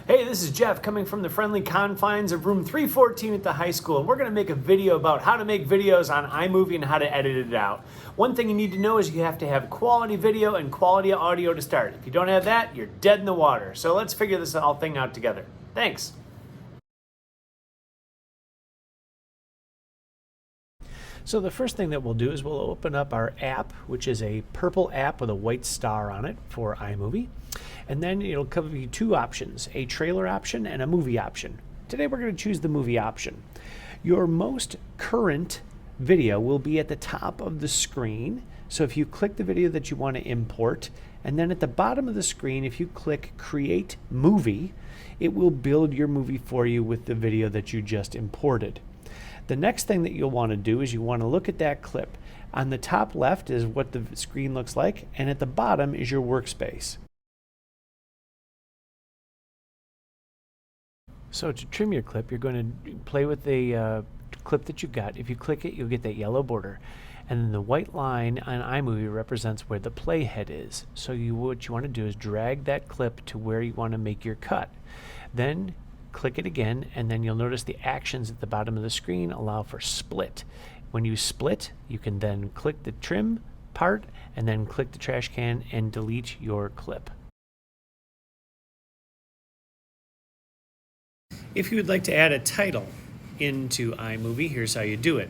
Hey, this is Jeff coming from the friendly confines of room 314 at the high school, and we're going to make a video about how to make videos on iMovie and how to edit it out. One thing you need to know is you have to have quality video and quality audio to start. If you don't have that, you're dead in the water. So let's figure this whole thing out together. Thanks. So the first thing that we'll do is we'll open up our app, which is a purple app with a white star on it for iMovie. And then it'll give you two options, a trailer option and a movie option. Today we're going to choose the movie option. Your most current video will be at the top of the screen. So if you click the video that you want to import, and then at the bottom of the screen, if you click Create Movie, it will build your movie for you with the video that you just imported. The next thing that you'll want to do is you want to look at that clip. On the top left is what the screen looks like, and at the bottom is your workspace. So to trim your clip, you're going to play with the clip that you got. If you click it, you'll get that yellow border. And then the white line on iMovie represents where the playhead is. So what you want to do is drag that clip to where you want to make your cut. Then click it again, and then you'll notice the actions at the bottom of the screen allow for split. When you split, you can then click the trim part and then click the trash can and delete your clip. If you would like to add a title into iMovie, here's how you do it.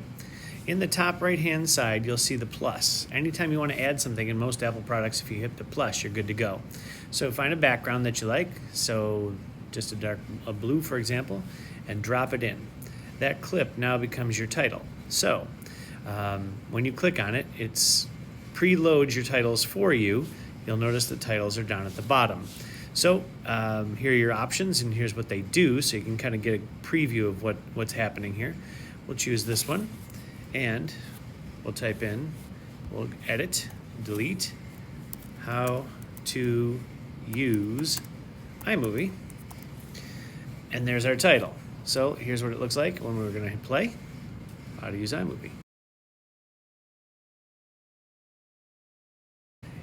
In the top right hand side, you'll see the plus. Anytime you want to add something in most Apple products, if you hit the plus, you're good to go. So find a background that you like. So just a blue, for example, and drop it in. That clip now becomes your title. So when you click on it, it's preloads your titles for you. You'll notice the titles are down at the bottom. So here are your options, and here's what they do, so you can kind of get a preview of what's happening here. We'll choose this one, and we'll type in, we'll edit, delete, how to use iMovie. And there's our title. So here's what it looks like when we're going to hit play. How to use iMovie.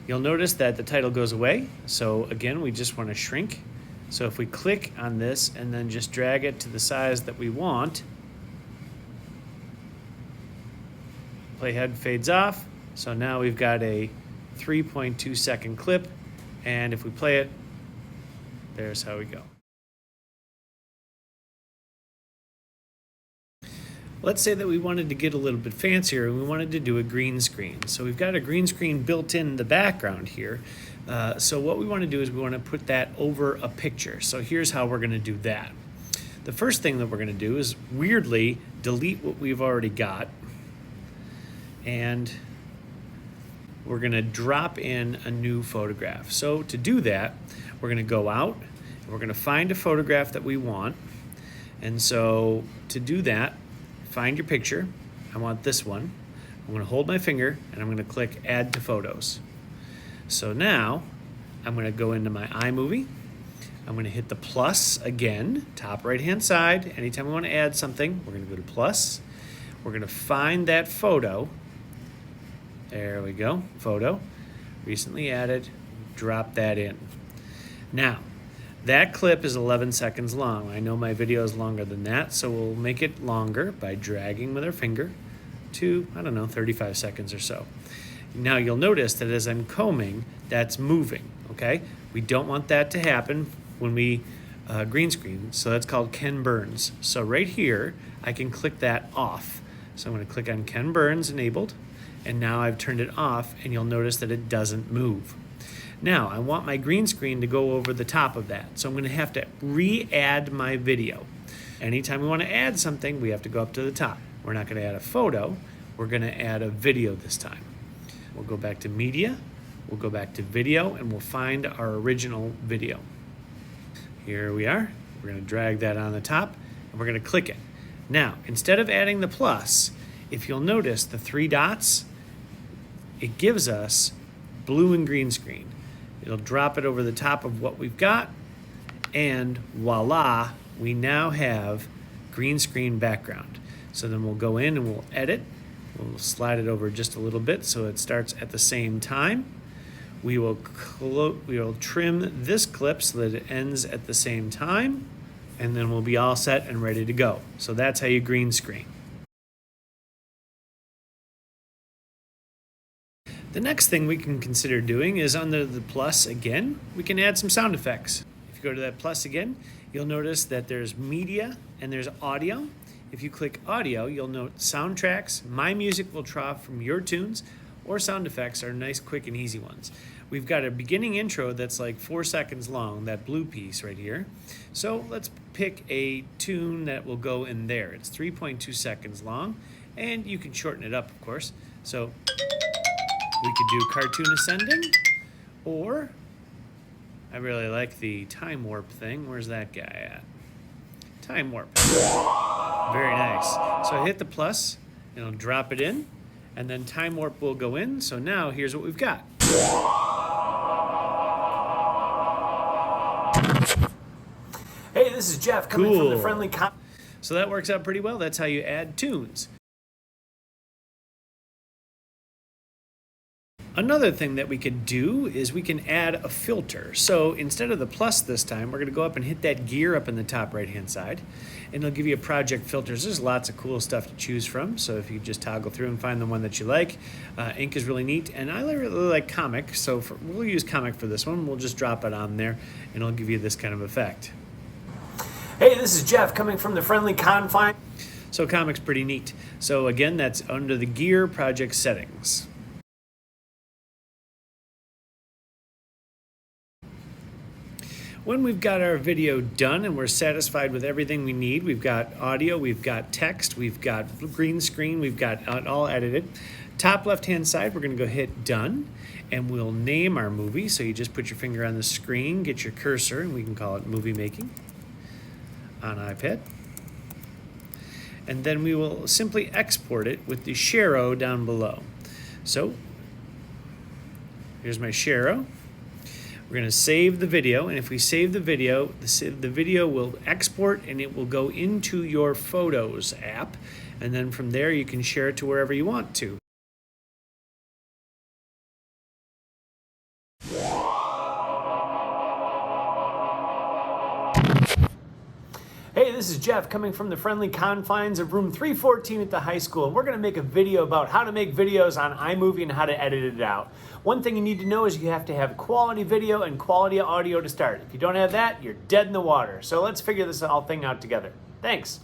You'll notice that the title goes away. So again, we just want to shrink. So if we click on this and then just drag it to the size that we want, playhead fades off. So now we've got a 3.2 second clip. And if we play it, there's how we go. Let's say that we wanted to get a little bit fancier and we wanted to do a green screen. So we've got a green screen built in the background here. So what we want to do is we want to put that over a picture. So here's how we're going to do that. The first thing that we're going to do is weirdly delete what we've already got. And we're going to drop in a new photograph. So to do that, we're going to go out and we're going to find a photograph that we want. And so to do that, find your picture. I want this one. I'm going to hold my finger and I'm going to click Add to Photos. So now I'm going to go into my iMovie. I'm going to hit the plus again, top right hand side. Anytime we want to add something, we're going to go to plus. We're going to find that photo. There we go, photo. Recently added, drop that in. Now, that clip is 11 seconds long. I know my video is longer than that, so we'll make it longer by dragging with our finger to, 35 seconds or so. Now you'll notice that as I'm combing, that's moving, okay? We don't want that to happen when we green screen, so that's called Ken Burns. So right here, I can click that off. So I'm gonna click on Ken Burns enabled, and now I've turned it off, and you'll notice that it doesn't move. Now, I want my green screen to go over the top of that. So I'm going to have to re-add my video. Anytime we want to add something, we have to go up to the top. We're not going to add a photo. We're going to add a video this time. We'll go back to Media. We'll go back to Video, and we'll find our original video. Here we are. We're going to drag that on the top, and we're going to click it. Now, instead of adding the plus, if you'll notice the three dots, it gives us blue and green screen. It'll drop it over the top of what we've got, and voila, we now have green screen background. So then we'll go in and we'll edit. We'll slide it over just a little bit so it starts at the same time. We will trim this clip so that it ends at the same time, and then we'll be all set and ready to go. So that's how you green screen. The next thing we can consider doing is under the plus again, we can add some sound effects. If you go to that plus again, you'll notice that there's media and there's audio. If you click audio, you'll note soundtracks. My music will draw from your tunes, or sound effects are nice, quick, and easy ones. We've got a beginning intro that's like 4 seconds long, that blue piece right here. So let's pick a tune that will go in there. It's 3.2 seconds long, and you can shorten it up, of course. So we could do cartoon ascending, or I really like the time warp thing. Where's that guy at? Time warp. Very nice. So I hit the plus, and it'll drop it in, and then time warp will go in. So now here's what we've got. Hey, this is Jeff coming from the Friendly So that works out pretty well. That's how you add tunes. Another thing that we could do is we can add a filter. So instead of the plus this time, we're going to go up and hit that gear up in the top right-hand side, and it'll give you project filters. There's lots of cool stuff to choose from, so if you just toggle through and find the one that you like. Ink is really neat, and I really like comic, so we'll use comic for this one. We'll just drop it on there, and it'll give you this kind of effect. Hey, this is Jeff coming from the Friendly Confine. So comic's pretty neat. So again, that's under the gear project settings. When we've got our video done and we're satisfied with everything we need, we've got audio, we've got text, we've got green screen, we've got it all edited. Top left-hand side, we're gonna go hit done, and we'll name our movie. So you just put your finger on the screen, get your cursor, and we can call it movie making on iPad. And then we will simply export it with the Sharo down below. So here's my Sharo. We're going to save the video, and if we save the video, the video will export and it will go into your Photos app, and then from there you can share it to wherever you want to. Hey, this is Jeff coming from the friendly confines of room 314 at the high school, and we're going to make a video about how to make videos on iMovie and how to edit it out. One thing you need to know is you have to have quality video and quality audio to start. If you don't have that, you're dead in the water. So let's figure this whole thing out together. Thanks.